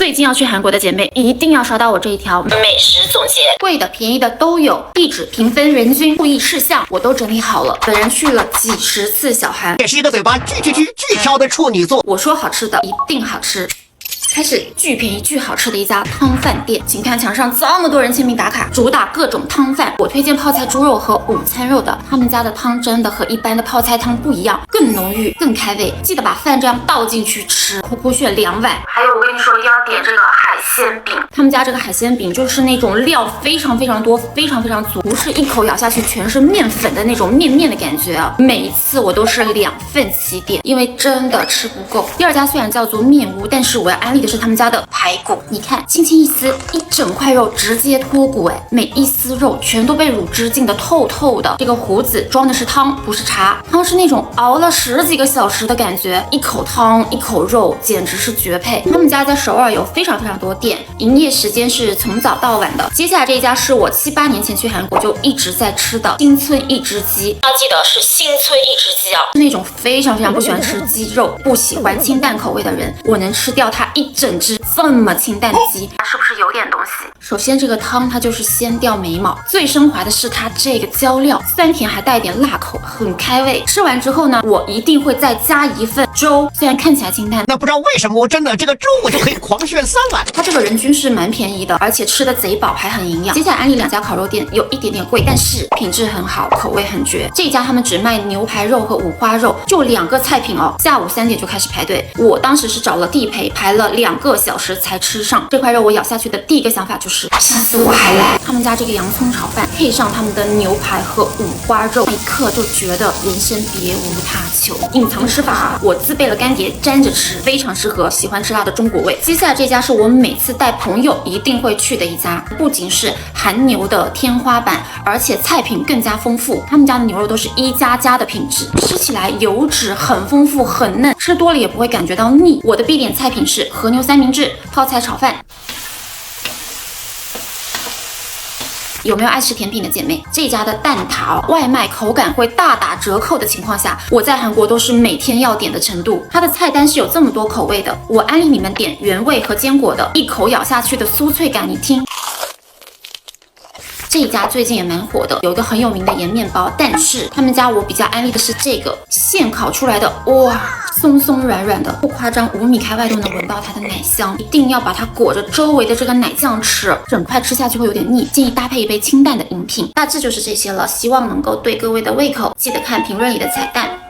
最近要去韩国的姐妹一定要刷到我这一条美食总结，贵的便宜的都有，地址、评分、人均、注意事项我都整理好了。本人去了几十次小韩，也是一个嘴巴巨挑的处女座。我说好吃的一定好吃。开始巨便宜巨好吃的一家汤饭店，请看墙上这么多人签名打卡，主打各种汤饭。我推荐泡菜猪肉和午餐肉的，他们家的汤真的和一般的泡菜汤不一样，更浓郁更开胃。记得把饭这样倒进去吃，哭哭炫2碗。还有我跟你说一定要点这个海鲜饼，他们家这个海鲜饼就是那种料非常多，非常足，不是一口咬下去全是面粉的那种面的感觉啊。每一次我都是2份起点，因为真的吃不够。第二家虽然叫做面屋，但是我要安利的是他们家的排骨，你看轻轻一撕，一整块肉直接脱骨，每一丝肉全都被乳汁浸得透透的。这个壶子装的是汤，不是茶，汤是那种熬了10几个小时的感觉，一口汤一口肉，简直是绝配。他们家在首尔有非常多店，营业时间是从早到晚的。接下来这一家是我7、8年前去韩国就一直在吃的新村一只鸡，要记得是新村一只鸡啊，是那种非常不喜欢吃鸡肉，不喜欢清淡口味的人，我能吃掉它一整只这么清淡的鸡，是不是有点东西？首先这个汤它就是先掉眉毛，最升华的是它这个浇料，酸甜还带一点辣口，很开胃。吃完之后呢，我一定会再加一份粥，虽然看起来清淡，那不知道为什么我真的这个粥我就可以狂炫3碗。它这个人均是蛮便宜的，而且吃的贼饱还很营养。接下来安利2家烤肉店，有一点贵，但是品质很好，口味很绝。这一家他们只卖牛排肉和五花肉，就2个菜品哦，下午3点就开始排队。我当时是找了地陪，排了2个小时才吃上这块肉。我咬下去的第一个想法就是下次我还来。他们家这个洋葱炒饭配上他们的牛排和五花肉，一刻就觉得人生别无他求。隐藏吃法我自备了干碟沾着吃，非常适合喜欢吃辣的中国胃。接下来这家是我每次带朋友一定会去的一家，不仅是韩牛的天花板，而且菜品更加丰富。他们家的牛肉都是1++的品质，吃起来油脂很丰富很嫩，吃多了也不会感觉到腻。我的必点菜品是和牛三明治、泡菜炒饭。有没有爱吃甜品的姐妹？这家的蛋挞外卖口感会大打折扣的情况下，我在韩国都是每天要点的程度。它的菜单是有这么多口味的，我安利你们点原味和坚果的，一口咬下去的酥脆感，你听。这一家最近也蛮火的，有一个很有名的盐面包，但是他们家我比较安利的是这个现烤出来的，哇，松软的，不夸张，5米开外都能闻到它的奶香。一定要把它裹着周围的这个奶酱吃，整块吃下去会有点腻，建议搭配一杯清淡的饮品。大致就是这些了，希望能够对各位的胃口。记得看评论里的彩蛋。